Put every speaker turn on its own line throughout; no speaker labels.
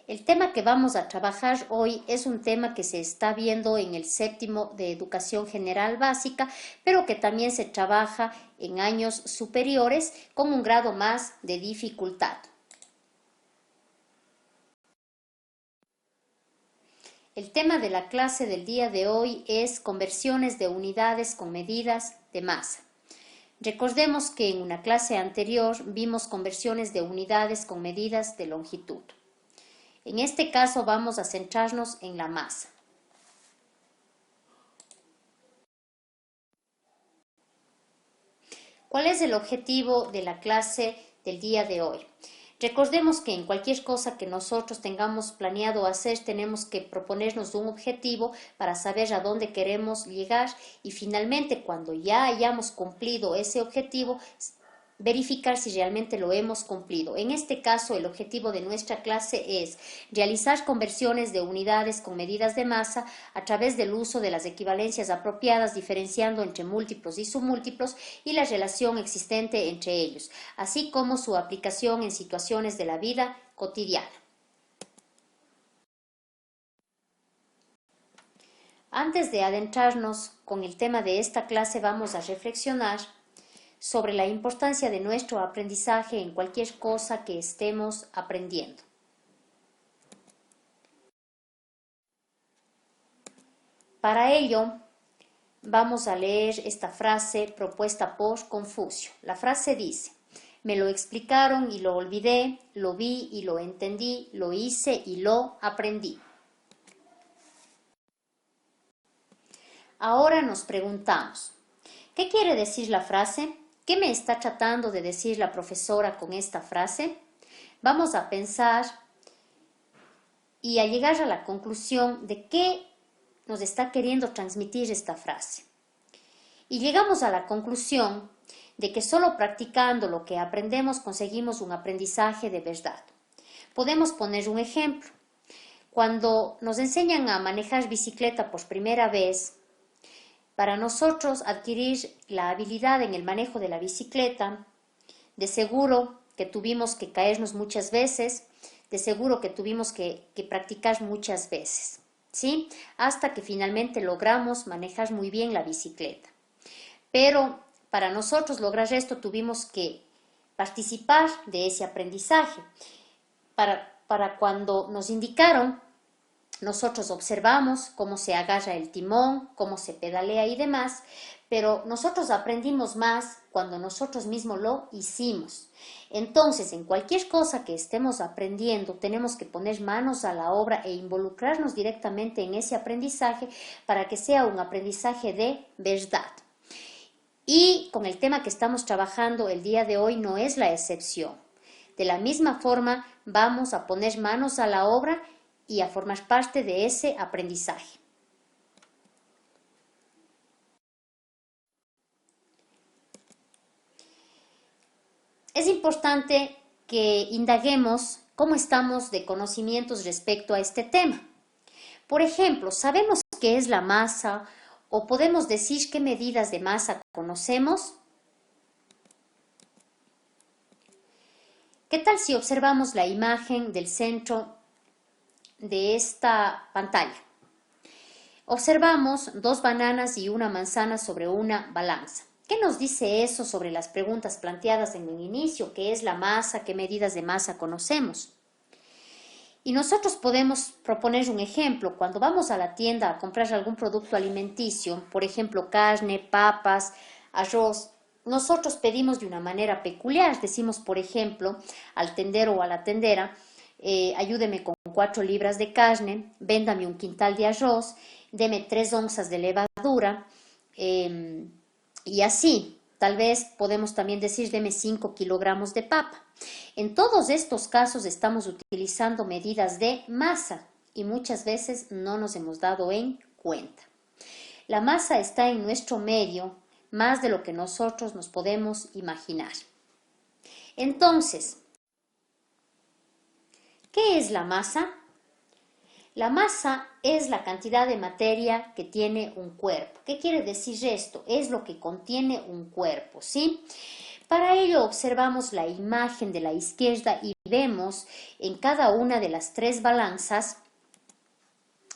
El tema que vamos a trabajar hoy es un tema que se está viendo en el séptimo de Educación General Básica, pero que también se trabaja en años superiores con un grado más de dificultad. El tema de la clase del día de hoy es conversiones de unidades con medidas de masa. Recordemos que en una clase anterior vimos conversiones de unidades con medidas de longitud. En este caso vamos a centrarnos en la masa. ¿Cuál es el objetivo de la clase del día de hoy? Recordemos que en cualquier cosa que nosotros tengamos planeado hacer, tenemos que proponernos un objetivo para saber a dónde queremos llegar y finalmente cuando ya hayamos cumplido ese objetivo, verificar si realmente lo hemos cumplido. En este caso, el objetivo de nuestra clase es realizar conversiones de unidades con medidas de masa a través del uso de las equivalencias apropiadas, diferenciando entre múltiplos y submúltiplos y la relación existente entre ellos, así como su aplicación en situaciones de la vida cotidiana. Antes de adentrarnos con el tema de esta clase, vamos a reflexionar sobre la importancia de nuestro aprendizaje en cualquier cosa que estemos aprendiendo. Para ello, vamos a leer esta frase propuesta por Confucio. La frase dice: me lo explicaron y lo olvidé, lo vi y lo entendí, lo hice y lo aprendí. Ahora nos preguntamos, ¿qué quiere decir la frase? ¿Qué me está tratando de decir la profesora con esta frase? Vamos a pensar y a llegar a la conclusión de qué nos está queriendo transmitir esta frase. Y llegamos a la conclusión de que solo practicando lo que aprendemos conseguimos un aprendizaje de verdad. Podemos poner un ejemplo. Cuando nos enseñan a manejar bicicleta por primera vez, para nosotros adquirir la habilidad en el manejo de la bicicleta, de seguro que tuvimos que caernos muchas veces, de seguro que tuvimos que practicar muchas veces, ¿sí? Hasta que finalmente logramos manejar muy bien la bicicleta. Pero para nosotros lograr esto tuvimos que participar de ese aprendizaje. Para cuando nos indicaron, nosotros observamos cómo se agarra el timón, cómo se pedalea y demás, pero nosotros aprendimos más cuando nosotros mismos lo hicimos. Entonces, en cualquier cosa que estemos aprendiendo, tenemos que poner manos a la obra e involucrarnos directamente en ese aprendizaje para que sea un aprendizaje de verdad. Y con el tema que estamos trabajando el día de hoy no es la excepción. De la misma forma, vamos a poner manos a la obra y a formar parte de ese aprendizaje. Es importante que indaguemos cómo estamos de conocimientos respecto a este tema. Por ejemplo, ¿sabemos qué es la masa o podemos decir qué medidas de masa conocemos? ¿Qué tal si observamos la imagen del centro de esta pantalla? Observamos 2 bananas y una manzana sobre una balanza. ¿Qué nos dice eso sobre las preguntas planteadas en un inicio? ¿Qué es la masa? ¿Qué medidas de masa conocemos? Y nosotros podemos proponer un ejemplo. Cuando vamos a la tienda a comprar algún producto alimenticio, por ejemplo carne, papas, arroz, nosotros pedimos de una manera peculiar. Decimos, por ejemplo, al tendero o a la tendera, ayúdeme con 4 libras de carne, véndame un quintal de arroz, deme 3 onzas de levadura, y así. Tal vez podemos también decir, deme 5 kilogramos de papa. En todos estos casos estamos utilizando medidas de masa y muchas veces no nos hemos dado en cuenta. La masa está en nuestro medio más de lo que nosotros nos podemos imaginar. Entonces, ¿qué es la masa? La masa es la cantidad de materia que tiene un cuerpo. ¿Qué quiere decir esto? Es lo que contiene un cuerpo, ¿sí? Para ello observamos la imagen de la izquierda y vemos en cada una de las tres balanzas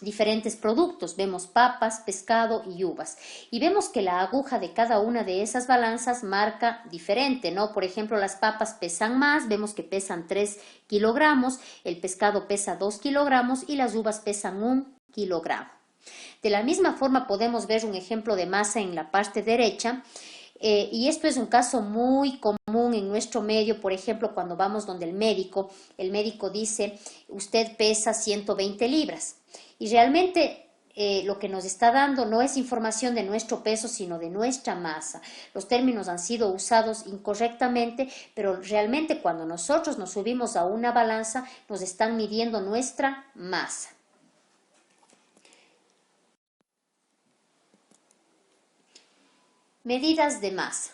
diferentes productos. Vemos papas, pescado y uvas. Y vemos que la aguja de cada una de esas balanzas marca diferente, ¿no? Por ejemplo, las papas pesan más, vemos que pesan 3 kilogramos, el pescado pesa 2 kilogramos y las uvas pesan 1 kilogramo. De la misma forma podemos ver un ejemplo de masa en la parte derecha. Y esto es un caso muy común en nuestro medio, por ejemplo, cuando vamos donde el médico dice, usted pesa 120 libras. Y realmente lo que nos está dando no es información de nuestro peso, sino de nuestra masa. Los términos han sido usados incorrectamente, pero realmente cuando nosotros nos subimos a una balanza, nos están midiendo nuestra masa. Medidas de masa.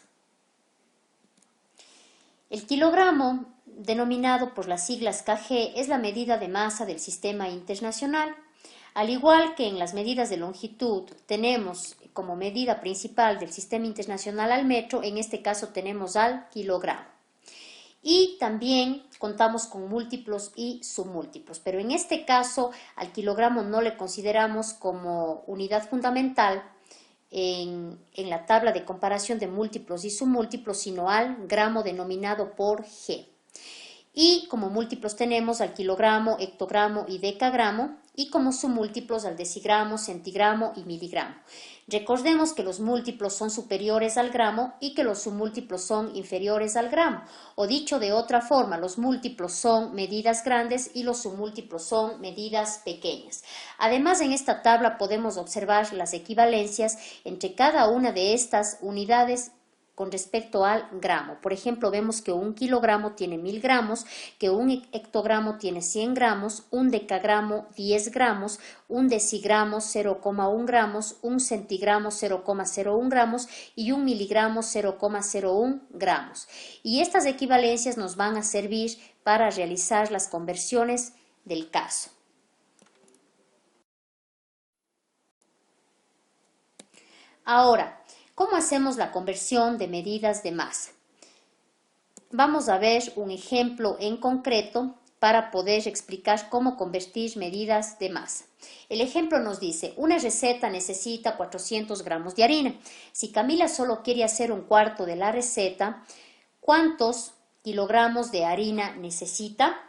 El kilogramo, denominado por las siglas kg, es la medida de masa del sistema internacional. Al igual que en las medidas de longitud tenemos como medida principal del sistema internacional al metro, en este caso tenemos al kilogramo. Y también contamos con múltiplos y submúltiplos, pero en este caso al kilogramo no le consideramos como unidad fundamental en la tabla de comparación de múltiplos y submúltiplos, sino al gramo denominado por G. Y como múltiplos tenemos al kilogramo, hectogramo y decagramo, y como submúltiplos al decigramo, centigramo y miligramo. Recordemos que los múltiplos son superiores al gramo y que los submúltiplos son inferiores al gramo. O dicho de otra forma, los múltiplos son medidas grandes y los submúltiplos son medidas pequeñas. Además, en esta tabla podemos observar las equivalencias entre cada una de estas unidades con respecto al gramo. Por ejemplo, vemos que un kilogramo tiene 1000 gramos, que un hectogramo tiene 100 gramos, un decagramo 10 gramos, un decigramo 0,1 gramos, un centigramo 0,01 gramos y un miligramo 0,01 gramos. Y estas equivalencias nos van a servir para realizar las conversiones del caso. Ahora, ¿cómo hacemos la conversión de medidas de masa? Vamos a ver un ejemplo en concreto para poder explicar cómo convertir medidas de masa. El ejemplo nos dice, una receta necesita 400 gramos de harina. Si Camila solo quiere hacer un cuarto de la receta, ¿cuántos kilogramos de harina necesita?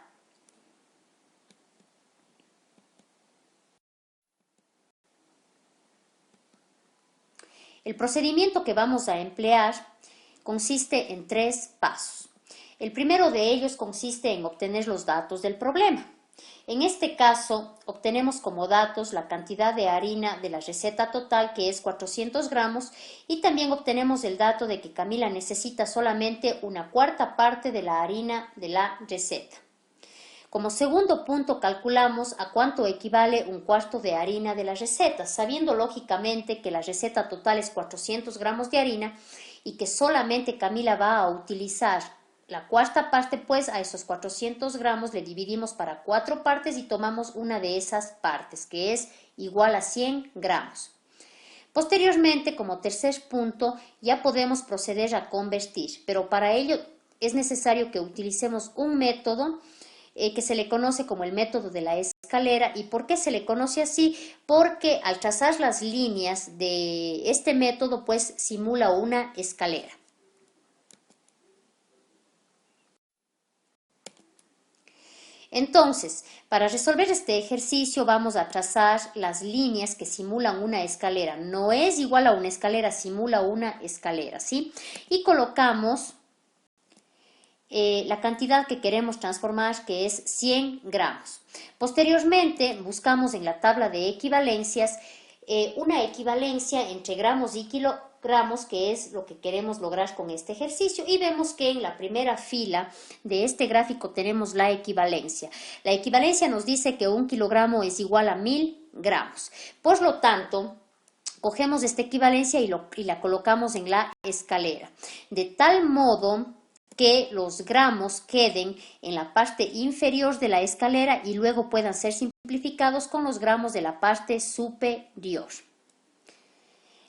El procedimiento que vamos a emplear consiste en 3 pasos. El primero de ellos consiste en obtener los datos del problema. En este caso, obtenemos como datos la cantidad de harina de la receta total, que es 400 gramos, y también obtenemos el dato de que Camila necesita solamente una cuarta parte de la harina de la receta. Como segundo punto, calculamos a cuánto equivale un cuarto de harina de la receta, sabiendo lógicamente que la receta total es 400 gramos de harina y que solamente Camila va a utilizar la cuarta parte, pues a esos 400 gramos le dividimos para 4 partes y tomamos una de esas partes, que es igual a 100 gramos. Posteriormente, como tercer punto, ya podemos proceder a convertir, pero para ello es necesario que utilicemos un método que se le conoce como el método de la escalera. ¿Y por qué se le conoce así? Porque al trazar las líneas de este método, pues simula una escalera. Entonces, para resolver este ejercicio vamos a trazar las líneas que simulan una escalera. No es igual a una escalera, simula una escalera, ¿sí? Y colocamos la cantidad que queremos transformar, que es 100 gramos. Posteriormente, buscamos en la tabla de equivalencias una equivalencia entre gramos y kilogramos, que es lo que queremos lograr con este ejercicio, y vemos que en la primera fila de este gráfico tenemos la equivalencia. La equivalencia nos dice que un kilogramo es igual a 1000 gramos. Por lo tanto, cogemos esta equivalencia y la colocamos en la escalera, de tal modo que los gramos queden en la parte inferior de la escalera y luego puedan ser simplificados con los gramos de la parte superior.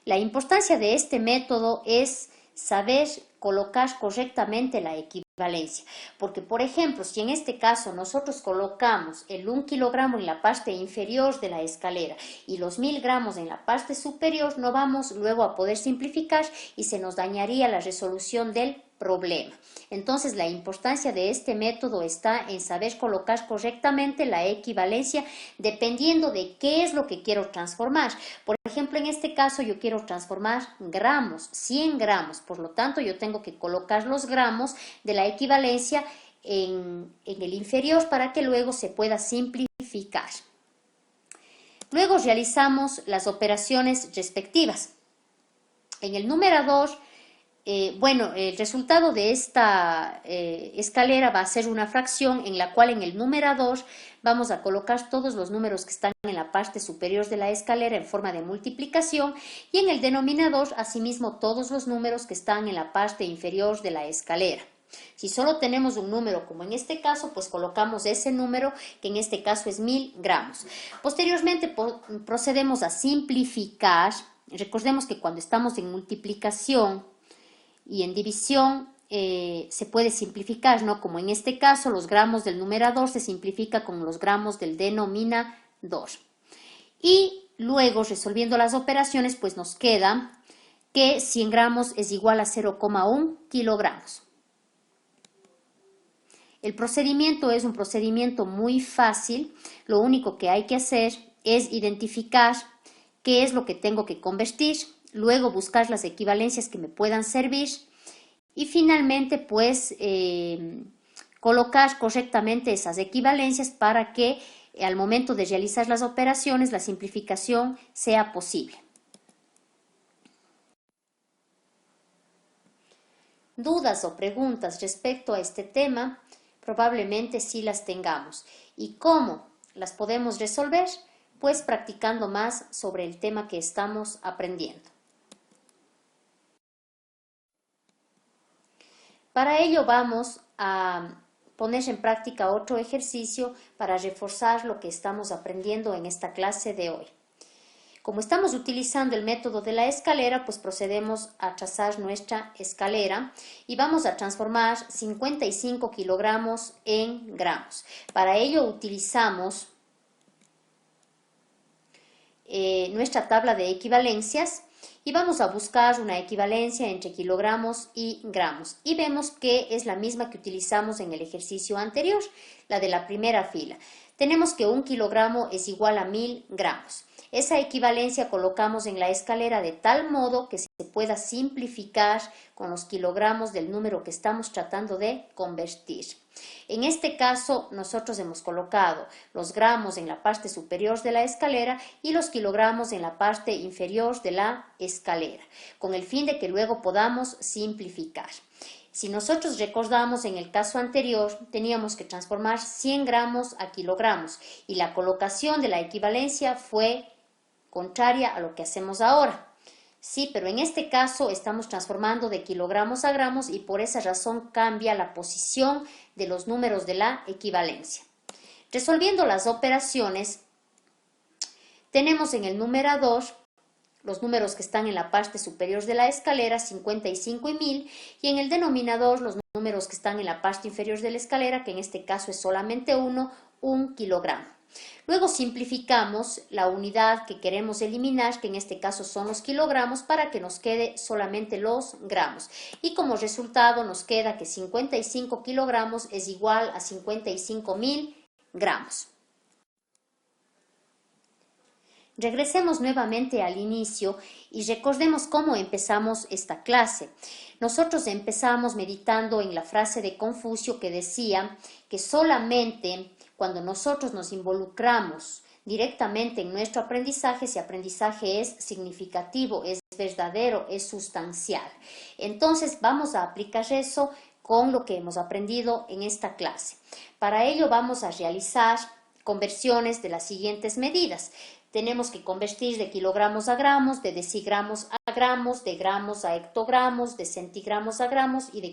La importancia de este método es saber colocar correctamente la equivalencia. Porque, por ejemplo, si en este caso nosotros colocamos el 1 kilogramo en la parte inferior de la escalera y los 1000 gramos en la parte superior, no vamos luego a poder simplificar y se nos dañaría la resolución del problema. Entonces, la importancia de este método está en saber colocar correctamente la equivalencia dependiendo de qué es lo que quiero transformar. Por ejemplo, en este caso yo quiero transformar gramos, 100 gramos, por lo tanto yo tengo que colocar los gramos de la equivalencia en el inferior para que luego se pueda simplificar. Luego realizamos las operaciones respectivas. En el numerador, el resultado de esta escalera va a ser una fracción en la cual en el numerador vamos a colocar todos los números que están en la parte superior de la escalera en forma de multiplicación y en el denominador asimismo todos los números que están en la parte inferior de la escalera. Si solo tenemos un número, como en este caso, pues colocamos ese número, que en este caso es 1000 gramos. Posteriormente procedemos a simplificar. Recordemos que cuando estamos en multiplicación y en división se puede simplificar, ¿no? Como en este caso, los gramos del numerador se simplifica con los gramos del denominador. Y luego, resolviendo las operaciones, pues nos queda que 100 gramos es igual a 0,1 kilogramos. El procedimiento es un procedimiento muy fácil. Lo único que hay que hacer es identificar qué es lo que tengo que convertir, luego buscar las equivalencias que me puedan servir y finalmente pues colocar correctamente esas equivalencias para que al momento de realizar las operaciones la simplificación sea posible. ¿Dudas o preguntas respecto a este tema? Probablemente sí las tengamos. ¿Y cómo las podemos resolver? Pues practicando más sobre el tema que estamos aprendiendo. Para ello vamos a poner en práctica otro ejercicio para reforzar lo que estamos aprendiendo en esta clase de hoy. Como estamos utilizando el método de la escalera, pues procedemos a trazar nuestra escalera y vamos a transformar 55 kilogramos en gramos. Para ello utilizamos nuestra tabla de equivalencias y vamos a buscar una equivalencia entre kilogramos y gramos. Y vemos que es la misma que utilizamos en el ejercicio anterior, la de la primera fila. Tenemos que 1 kilogramo es igual a 1000 gramos. Esa equivalencia colocamos en la escalera de tal modo que se pueda simplificar con los kilogramos del número que estamos tratando de convertir. En este caso, nosotros hemos colocado los gramos en la parte superior de la escalera y los kilogramos en la parte inferior de la escalera, con el fin de que luego podamos simplificar. Si nosotros recordamos en el caso anterior, teníamos que transformar 100 gramos a kilogramos y la colocación de la equivalencia fue contraria a lo que hacemos ahora. Sí, pero en este caso estamos transformando de kilogramos a gramos y por esa razón cambia la posición de los números de la equivalencia. Resolviendo las operaciones, tenemos en el numerador los números que están en la parte superior de la escalera, 55 y 1000, y en el denominador los números que están en la parte inferior de la escalera, que en este caso es solamente 1 kilogramo. Luego simplificamos la unidad que queremos eliminar, que en este caso son los kilogramos, para que nos quede solamente los gramos. Y como resultado nos queda que 55 kilogramos es igual a 55.000 gramos. Regresemos nuevamente al inicio y recordemos cómo empezamos esta clase. Nosotros empezamos meditando en la frase de Confucio que decía que solamente cuando nosotros nos involucramos directamente en nuestro aprendizaje, ese aprendizaje es significativo, es verdadero, es sustancial. Entonces vamos a aplicar eso con lo que hemos aprendido en esta clase. Para ello vamos a realizar conversiones de las siguientes medidas. Tenemos que convertir de kilogramos a gramos, de decigramos a gramos, de gramos a hectogramos, de centigramos a gramos y de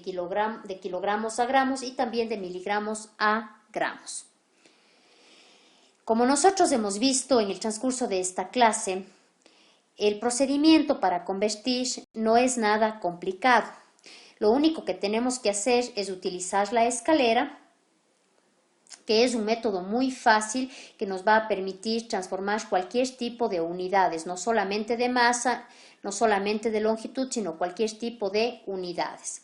kilogramos a gramos y también de miligramos a gramos. Como nosotros hemos visto en el transcurso de esta clase, el procedimiento para convertir no es nada complicado. Lo único que tenemos que hacer es utilizar la escalera, que es un método muy fácil que nos va a permitir transformar cualquier tipo de unidades, no solamente de masa, no solamente de longitud, sino cualquier tipo de unidades.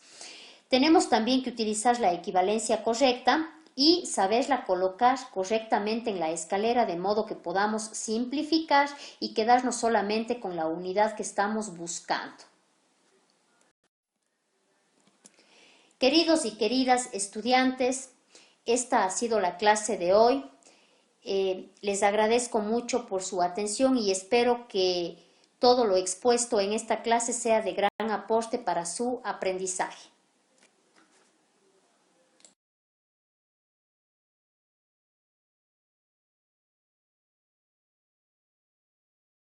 Tenemos también que utilizar la equivalencia correcta y saberla colocar correctamente en la escalera de modo que podamos simplificar y quedarnos solamente con la unidad que estamos buscando. Queridos y queridas estudiantes, esta ha sido la clase de hoy. Les agradezco mucho por su atención y espero que todo lo expuesto en esta clase sea de gran aporte para su aprendizaje.